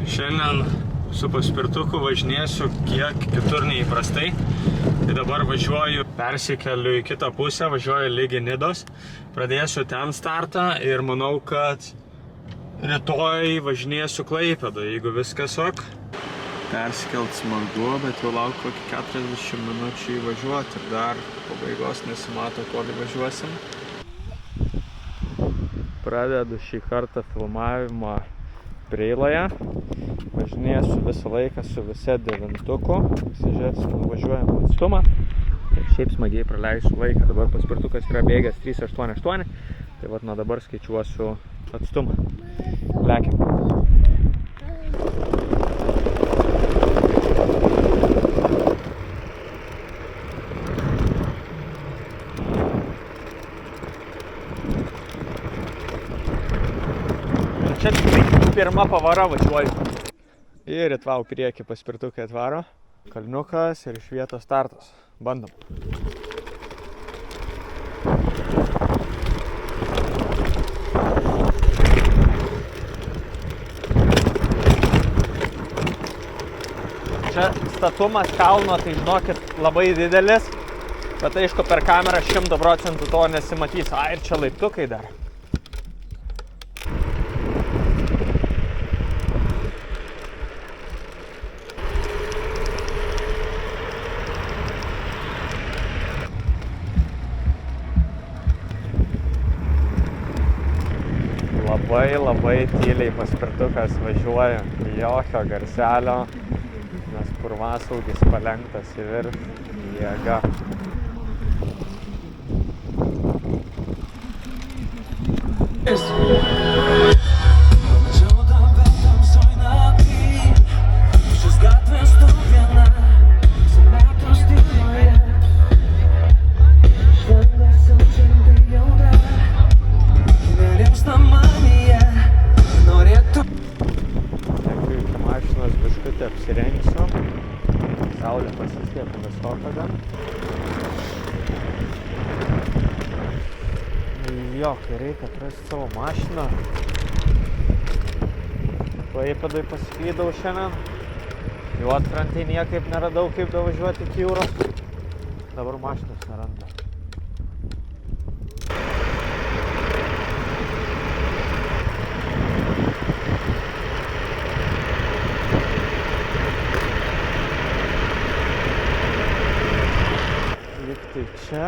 Šiandien su paspirtuku važinėsiu kiek kitur neįprastai. Tai dabar važiuoju, persikeliu į kitą pusę, važiuoju lygi Nidos. Pradėsiu ten startą ir manau, kad rytoj važinėsiu Klaipėdoje, jeigu viskas ok. Persikelt smagu, bet jau laukiu kokį 40 minučių įvažiuoti ir dar pabaigos nesimato, kol važiuosim. Pradedu šį kartą filmavimą Preiloje. Važinėsiu visą laiką su visa devintuku. Pasižiūrėsim, važiuojam atstumą. Ir šiaip smagiai praleisiu laiką. Dabar paspirtukas yra bėgęs 3.88. Tai vat nuo dabar skaičiuosiu atstumą. Lekiam. Čia pirma pavara važiuoju. Ir atvau priekį paspirtukai atvaro. Kalniukas ir iš vietos startas. Bandom. Čia statumas kalno, tai žinokit, labai didelis. Bet aišku, per kamerą 100% to nesimatys. Ir čia laiptukai dar. Labai tyliai paspirtukas važiuoja, jokio garselio, nes purvasaugis palenktas į viršų, jėga. Apsirengsiu. Saulė pasislėpė visoką gan. Jo, kai reikia atrasti savo mašiną. Klaipėdoj pasiklydau šiandien. Juodkrantėj niekaip neradau, kaip davažiuoti iki jūros. Dabar mašinos neranda. Tai čia.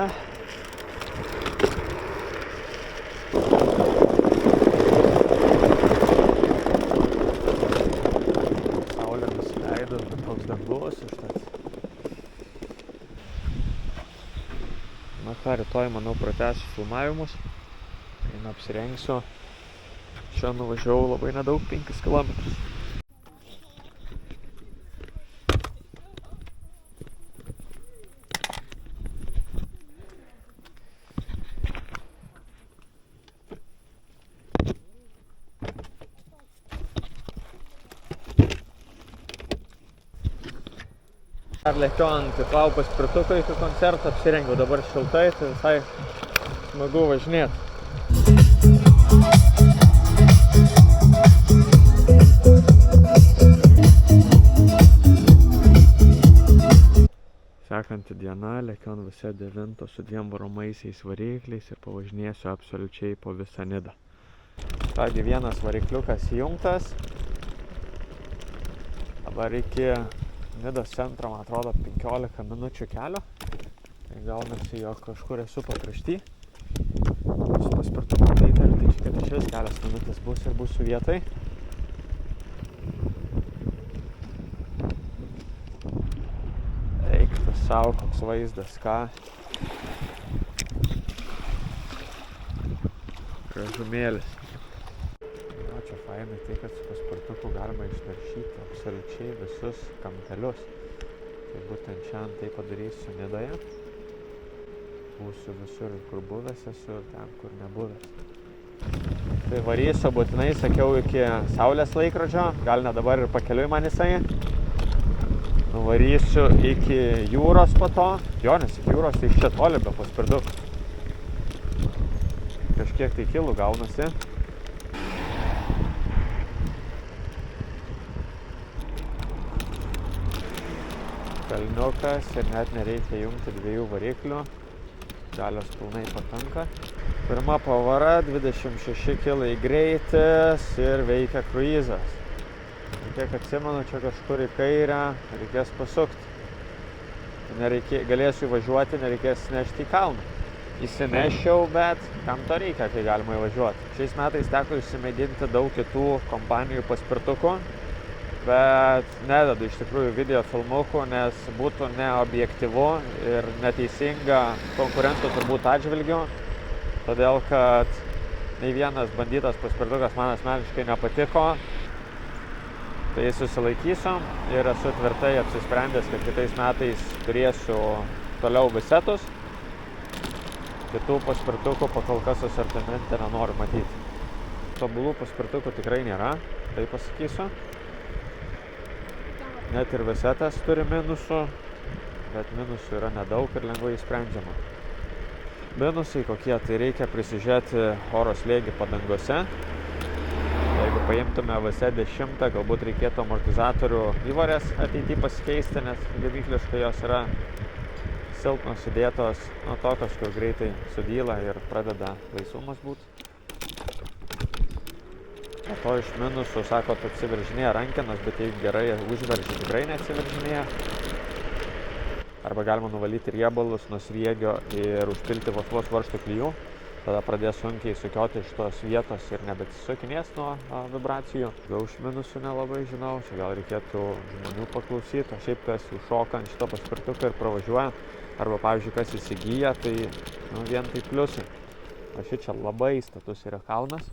Saulė nusileido, bet toks dangus užtat. Na ką, rytoj, manau, pratęsiu filmavimus. Einu apsirengsiu. Čia nuvažiavau labai nedaug, 5 kilometrus. Dar lėkiu ant Itvau paspirtuko iki koncerto, apsirengiau dabar šiltai, tai visai smagu važinėti. Sekanti diena, lėkiu ant visą 9 su 2 varomaisiais varikliais ir pavažinėsiu absoliučiai po visą Nidą. Tagi vienas varikliukas įjungtas. Dabar iki Nidos centro, man atrodo, 15 minučių kelio. Tai gaunasi, jog kažkur esu pakrašty. Su paspirtuku tai įtarti, kad iš vis kelios minutės bus ir būsiu vietai. Eik tu savo, koks vaizdas, ką. Gražumėlis. Čia fainai tai, kad su paspirtuku galima išnaršyti absoliučiai visus kampelius. Tai būtent šiandien tai padarysiu Nidoje. Būsiu visur, kur buvęs esu ir ten, kur nebuvęs. Tai varysiu būtinai, sakiau, iki saulės laikrodžio. Gal ne dabar ir pakeliui man jisai. Nuvarysiu iki jūros po to. Jo, nes iki jūros tai iš čia toli be paspirtukų. Kažkiek tai kilų gaunasi. Kalniukas ir net nereikia jungti 2 variklių. Galios pilnai pakanka. Pirma pavara, 26 kg greitis ir veikia kruizas. Kiek atsimenu, čia kažkur į kairę reikės pasukti. Galėsiu įvažiuoti, nereikės nešti į kalną. Įsinešiau, bet kam to reikia, kai galima įvažiuoti. Šiais metais teko išsimėginti daug kitų kompanijų paspirtukų, bet nededu iš tikrųjų video filmukų, nes būtų neobjektyvu ir neteisinga konkurentų turbūt atžvilgių, todėl kad nei vienas bandytas paspirtukas man asmeniškai nepatiko. Tai susilaikysiu ir esu tvirtai apsisprendęs, kad kitais metais turėsiu toliau visetus. Kitų paspirtukų pakol kas asortimente nenoriu matyti. Tobulų paspirtukų tikrai nėra, tai pasakysiu. Net ir visetas turi minusų, bet minusų yra nedaug ir lengvai išsprendžiama. Minusai kokie, tai reikia prisižiūrėti oro slėgį padangose. Jeigu paimtume VS10, galbūt reikėtų amortizatorių įvorės ateityje pasikeisti, nes gamykliškai jos yra silpnos sudėtos, tokios, kur greitai sudyla ir pradeda laisvumas būti. O to iš minusų, sakot, atsiveržinėja rankenos, bet jeigu gerai užverži, tikrai neatsiveržinėja. Arba galima nuvalyti riebalus nuo sriegio ir užpilti vos varžtų klijų. Tada pradės sunkiai sukioti iš tos vietos ir nebesisukinės nuo vibracijų. Gal iš minusų nelabai žinau, čia gal reikėtų žmonių paklausyti, o šiaip kas užšoka ant šito paspirtuką ir pravažiuoja, arba pavyzdžiui kas įsigyja, tai vien tai pliusai. O šičia labai status yra kalnas.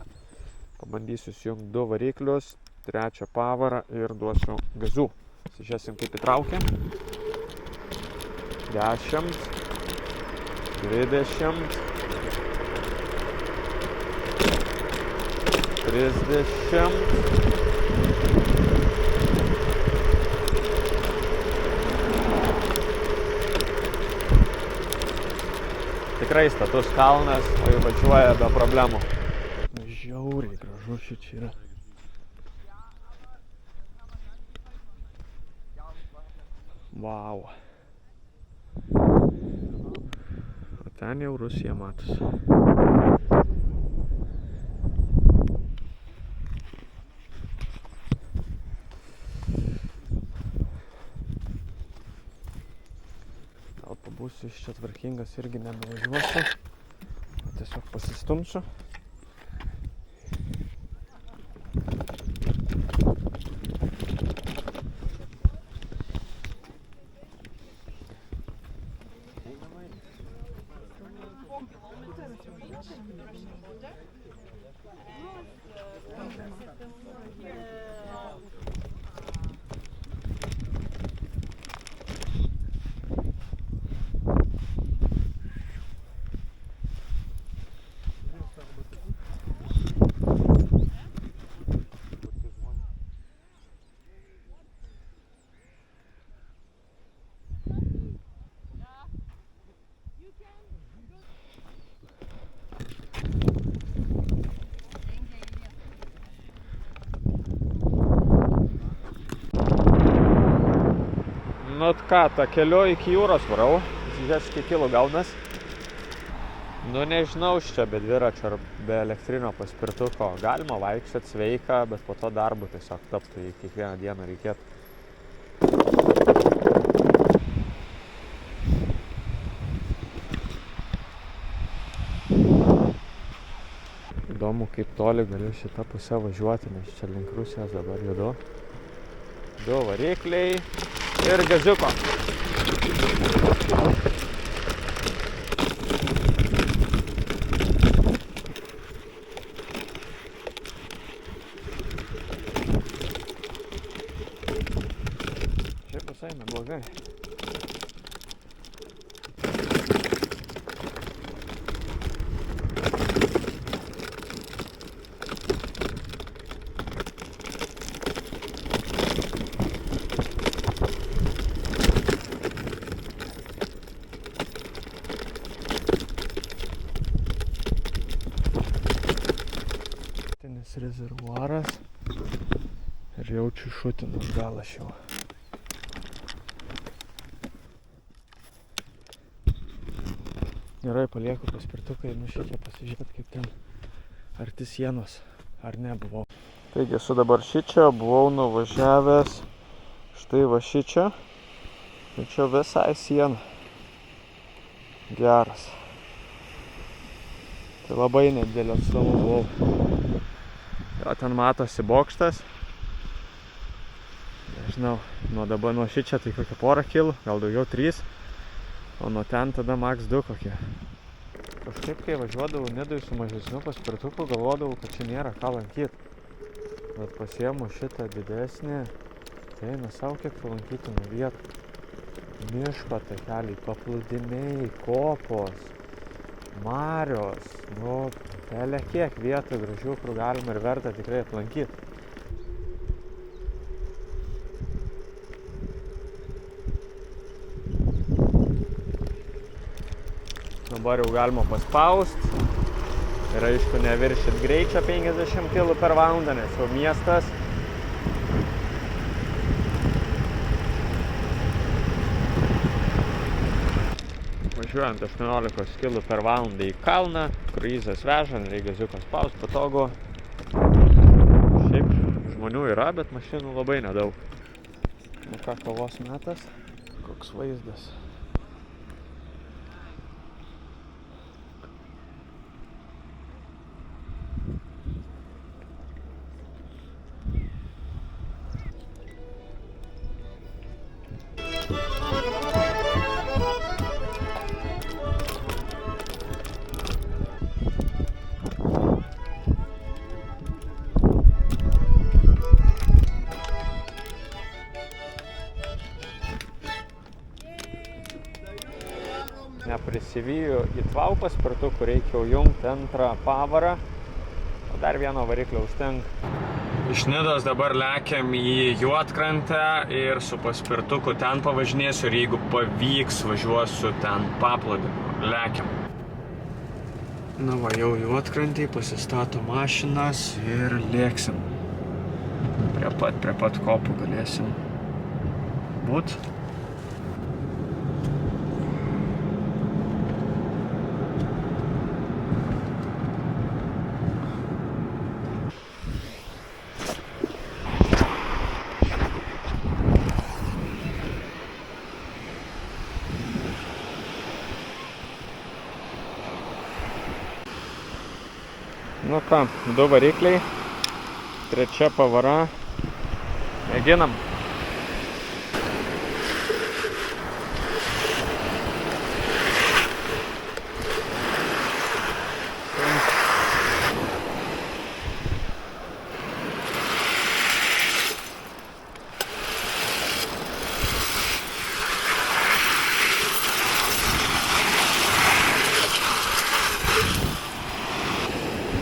Pabandysiu įjungti 2 variklius, 3 pavarą ir duosiu gazų. Pasižiūrėsim kaip įtraukia. 10, 20, 30. Tikrai status kalnas, o įvažiuoja be problemų. Žiauriai gražu šičia yra. Vau. O ten jau Rusija matosi. Būsiu iš čia tvarkingas irgi nebevažiuosiu, tiesiog pasistumsiu. Nu ką, tą keliu iki jūros varau, žiūrės kiek kilų gaunas. Nu nežinau, čia be dviračio ar be elektrinio paspirtuko galima vaikščioti sveika, bet po to darbu tiesiog taptų, jei kiekvieną dieną reikėtų. Įdomu, kaip toli galiu šitą pusę važiuoti, nes čia link Rusijos dabar judu. 2 varikliai ir gaziuko. Šiaip visai neblogai. Rezervuaras ir jaučiu šutinas galas jau. Gerai, palieku paspirtuką ir nušičia pasižiūrėti, kaip ten arti sienos, ar ne buvau. Taigi, esu dabar šičia, buvau nuvažiavęs štai va šičia. Ir čia visai siena. Geras. Tai labai nedidelio atstumu buvau. Jo, ten matosi bokštas. Nežinau, nuo šičia tai kokia porą kilų, gal daugiau 3. O nuo ten tada max 2 kokie. Kažkaip, kai važiuodavau Nidoj su mažesniu paspirtuku, galvodavau, kad čia nėra ką lankyti. Bet pasiemu šitą didesnį, tai eina savo kiek lankytinų vietų. Miško takeliai, paplūdimiai, kopos, marios, pelė kiek vietų gražių, kur galima ir verta tikrai aplankyti. Dabar jau galima paspaust ir aišku neviršit greičio 50 km/h, nes jau miestas. Važiuojant 18 km/h į kalną, kruizas veža, nereikia gaziuką spaust, patogu. Šiaip žmonių yra, bet mašinų labai nedaug. Nu ką, kavos metas, koks vaizdas. Neprisivyju į tvau paspirtukų, reikia jungti antrą pavarą, o dar vieno variklio užtenka. Iš Nidos dabar lekiam į Juodkrantę ir su paspirtuku ten pavažinėsiu ir jeigu pavyks važiuosiu ten paplūdimiu, lekiam. Na va, jau Juodkrantėj pasistato mašinas ir lėksim. Prie pat kopų galėsim būt. Nu ką, 2 varikliai, 3 pavara, mėginam.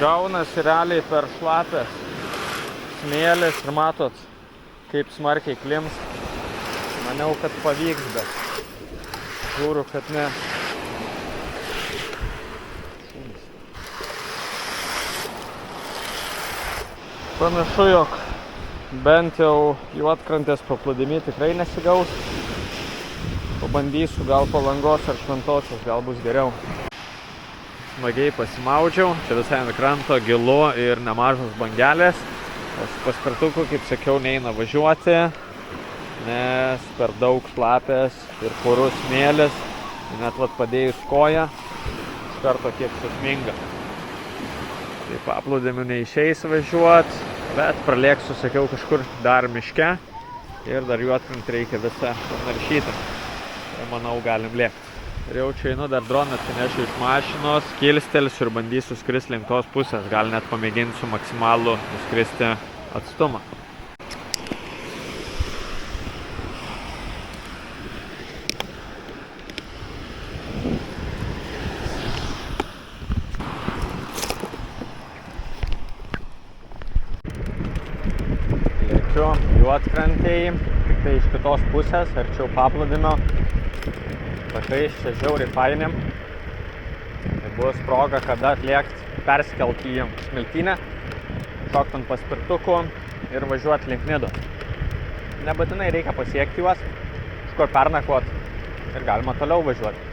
Gaunasi realiai per šlapės smėlis ir matot, kaip smarkiai klims. Maniau, kad pavyks, bet žiūriu, kad ne. Panašu, jog bent jau Juodkrantės paplūdimy tikrai nesigaus. Pabandysiu gal Palangos ar Šventosios, gal bus geriau. Smagiai pasimaudžiau, čia visai ant kranto gilu ir nemažos bangelės. O su paspirtuku, kaip sakiau, neina važiuoti, nes per daug šlapės ir purus smėlis. Net padėjus koją, iš karto kiek susminga. Tai paplūdimiu neišeis važiuoti, bet pralėksiu, sakiau, kažkur dar miške ir dar Juodkrantę reikia visą naršyti. Tai manau, galim lėkti. Ir jau čia einu, dar droną atsinešiu iš mašinos, kilstelsiu ir bandysiu skristi link tos pusės. Gal net pamėginsiu maksimalų nuskristi atstumą. Lėkiu Juodkrantėj, tik tai iš kitos pusės, arčiau paplūdimio. Takais čia žiauriai fainėm. Tai bus proga, kada atlėkti, persikelti į Smiltynę, šokti ant paspirtukų ir važiuoti link Nidos. Nebūtinai reikia pasiekti juos, kažkur pernakvoti ir galima toliau važiuoti.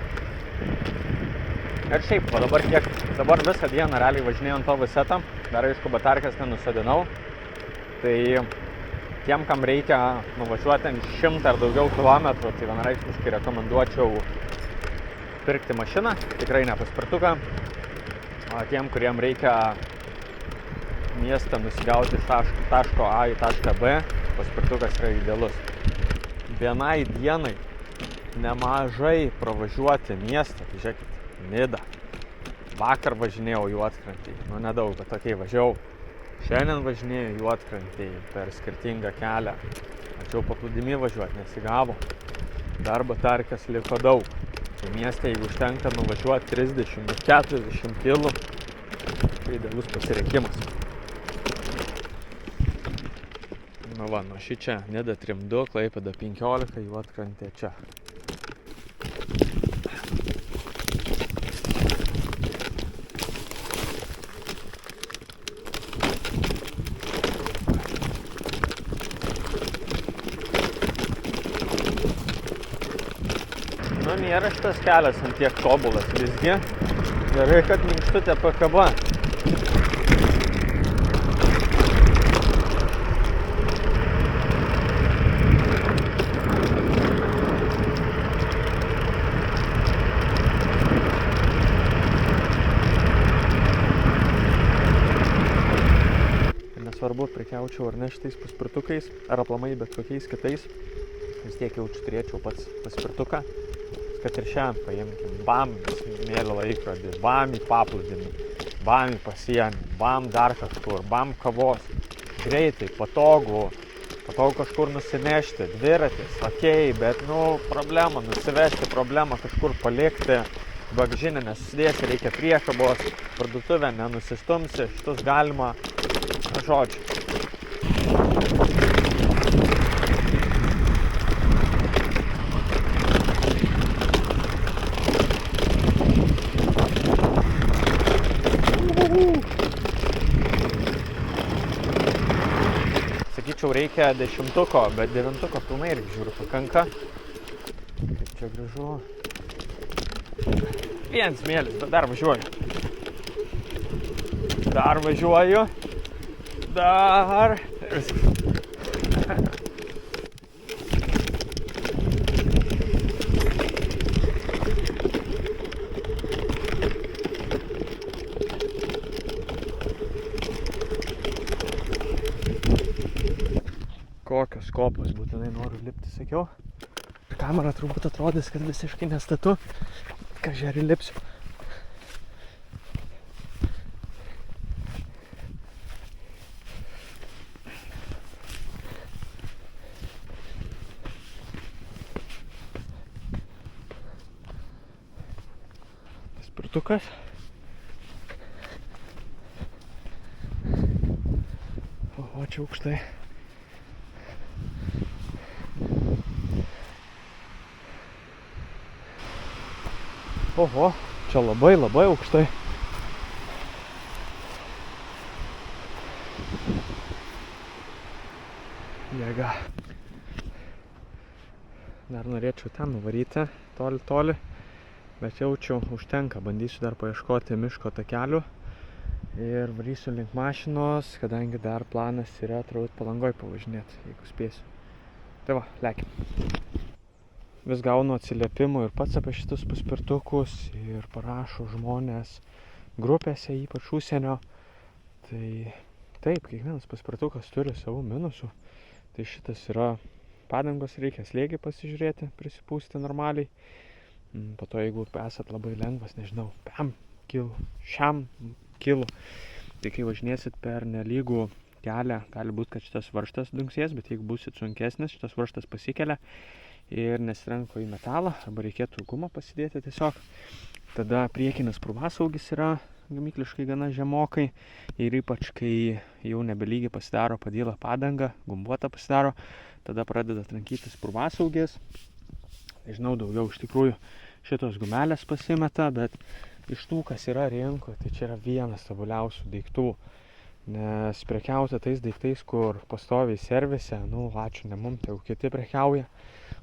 Ir šiaip, va dabar visą dieną realiai važinėjau ant to visetą, dar aišku batarkės nenusodinau. Tai tiem, kam reikia nuvažiuoti 100 ar daugiau kilometrų, tai vienareikšmiškai rekomenduočiau pirkti mašiną, tikrai ne paspirtuką. O tiem, kuriem reikia miestą nusigauti iš taško A į tašką B, paspirtukas yra idealus. Vienai dienai nemažai pravažiuoti miestą, tai žiūrėkit, Nida. Vakar važinėjau Juodkrantėj, nedaug, bet tokiai važiavau. Šiandien važinėjau Juodkrantėj per skirtingą kelią. Tačiau paplūdimy važiuoti nesigavo. Dar batarkės liko daug. Tai mieste, jeigu užtenka nuvažiuoti 30-40 km, tai idealus pasirinkimas. Nu va, nuo šičia Nida 3-2, Klaipėda 15, Juodkrantė čia. Nu, nėra šitas kelias ant tiek tobulas visgi. Gerai, kad minkštutė PKB. Nesvarbu, prekiaučiau ar ne šitais paspirtukais, ar aplamai bet kokiais kitais. Vis tiek jaučiu turėčiau pats paspirtuką. Kad ir šiandien paimkim, bam, smėlio laikrodį, bam į paplūdimį, bam į pasienį, bam dar kažkur, bam kavos. Greitai, patogu kažkur nusinešti, dviratis, okei, bet problema, nusivežti, problema kažkur palikti, bagažinę nesusidėsi, reikia priekabos, parduotuvę nenusistumsi, šitus galima, žodžiu. Sakyčiau, reikia 10-tuko, bet 9-tuko pilnai irgi žiūriu pakanka. Kaip čia gražu. Vien smėlis, bet dar važiuoju. Kokios kopos būtinai noriu lipti, sakiau. Kamera turbūt atrodys, kad visiškai nestatu, kažerį lipsiu. Paspirtukas. O čia aukštai. Oho, čia labai aukštai. Jėga. Dar norėčiau ten nuvaryti, toli, bet jaučiu užtenka. Bandysiu dar paieškoti miško takelių ir varysiu link mašinos, kadangi dar planas yra turbūt Palangoj pavažinėti, jeigu spėsiu. Tai va, lekim. Vis gaunu atsiliepimų ir pats apie šitus paspirtukus ir parašo žmonės grupėse, ypač užsienio. Tai taip, kiekvienas paspirtukas turi savų minusų. Tai šitas yra padangos, reikia slėgį pasižiūrėti, prisipūsti normaliai. Po to, jeigu esat labai lengvas, nežinau, 5 kilų, 100 kilų, tai kai važinėsit per nelygų kelią, gali būti, kad šitas varžtas dunksės, bet jeigu būsit sunkesnis, šitas varžtas pasikelia ir nesitrenko į metalą, arba reikėtų gumą pasidėti tiesiog. Tada priekinis purvasaugis yra gamykliškai gana žemokai ir ypač kai jau nebelygiai pasidaro padyla padanga, gumbuota pasidaro, tada pradeda trankytis purvasaugis. Nežinau, daugiau iš tikrųjų šitos gumelės pasimeta, bet iš tų, kas yra rinkoje, tai čia yra vienas tobuliausių daiktų. Nes prekiauti tais daiktais, kur pastoviai servise, ačiū ne mum, tai jau kiti prekiauja.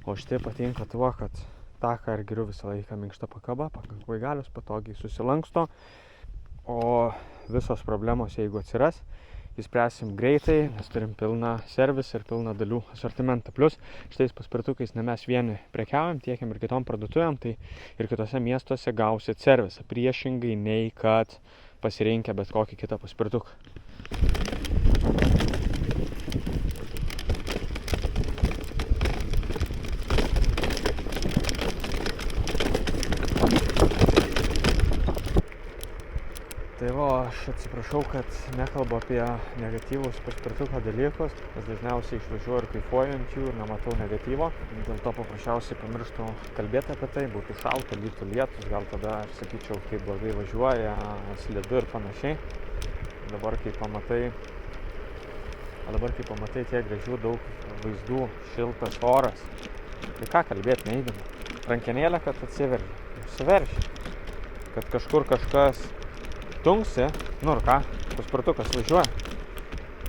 O šitai patinka tuo, kad taką ir geriau visą laiką minkšta pakaba, pakankamai galios, patogiai susilanksto. O visos problemos, jeigu atsiras, įspręsim greitai, nes turim pilną servisą ir pilną dalių asortimentą. Plius, šitais paspirtukais ne mes vieni prekiaujam, tiekiam ir kitom parduotuvėm, tai ir kitose miestuose gausit servisą, priešingai nei kad pasirinkę bet kokį kitą paspirtuką. Tai aš atsiprašau, kad nekalbu apie negatyvus paspirtuko dalykus, nes dažniausiai išvažiuoju ir kaifuoju ant jų ir nematau negatyvo. Dėl to paprasčiausiai pamirštu kalbėti apie tai, būtų šalta, lytų lietus, gal tada aš sakyčiau, kaip blogai važiuoja, slidu ir panašiai. Dabar kai pamatai tiek gražių daug vaizdų, šiltas oras, tai ką kalbėti neįdomu. Rankenėlė, kad atsiverši, kad kažkur kažkas tunksi, nu ir ką, paspirtukas važiuoja.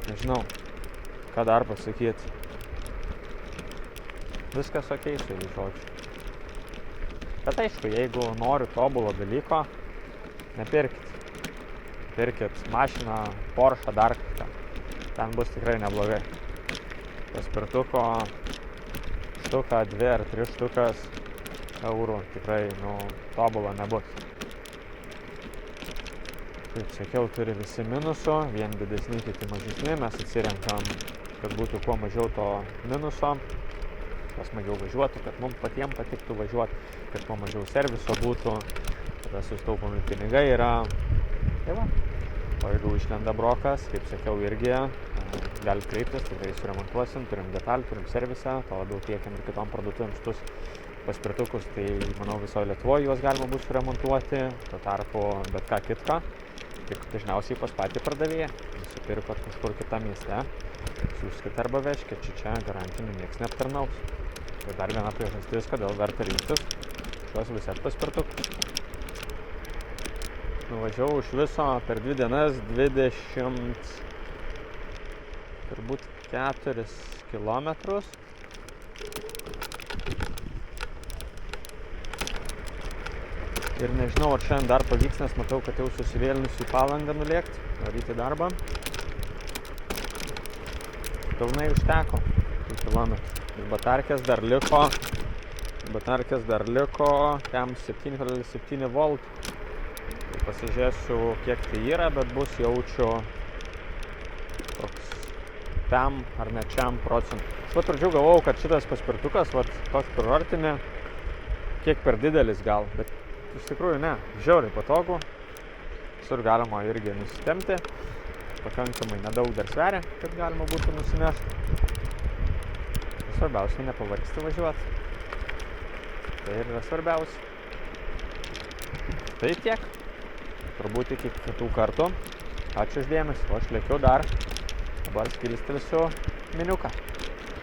Nežinau, ką dar pasakyti. Viskas okei su jų žodžiu. Bet aišku, jeigu nori tobulo dalyko, nepirkit. Pirkit mašiną, Porsche, dar kažką. Ten bus tikrai neblogai. Paspirtuko štuka, 2 ar 3 štukas eurų tikrai, tobulo nebus. Kaip sakiau, turi visi minusų, vien didesni, kiti mažesni, mes atsirenkam, kad būtų kuo mažiau to minuso, kuo smagiau važiuotų, kad mums patiems patiktų važiuoti, kad kuo mažiau serviso būtų, tada sustaupomi pinigai yra. Tai va, o jeigu išlenda brokas, kaip sakiau, irgi galit kreiptis, tikrai suremontuosim, turim detalių, turim servisą, to labiau tiekiam ir kitom parduotuvėm šitus paspirtukus, tai manau visoje Lietuvoje juos galima bus suremontuoti, tuo tarpu bet ką kitką. Tik dažniausiai pas patį pardavėją, nusipirkot kažkur kitą mieste, siųskit arba vežkit, čia garantinių nieks neaptarnaus. Tai dar viena priežastis, kodėl verta rinktis šios Lucet paspirtukus. Nuvažiavau iš viso per 2 dienas 24 kilometrus. Ir nežinau, ar šiandien dar pavyks, nes matau, kad jau susivėlinusi į Palangą nulėkti, varyti darbą. Pilnai užteko 2 kilometrų. Ir batarkės dar liko, tem 7,7 volt. Tai pasižiūrėsiu, kiek tai yra, bet bus jaučiu toks tem ar ne čiam procentų. Aš pradžių galvojau, kad šitas paspirtukas, toks kurortinė, kiek per didelis gal, bet iš tikrųjų ne, žiauriai patogu, visur galima irgi nusitempti, pakankamai nedaug dar sveria, kad galima būtų nusinešti. Svarbiausia, nepavargsti važiuoti. Tai ir yra svarbiausia. Tai tiek. Turbūt iki kitų kartų. Ačiū už dėmesį, o aš lėkiu dar. Dabar skilstelsiu miniuką.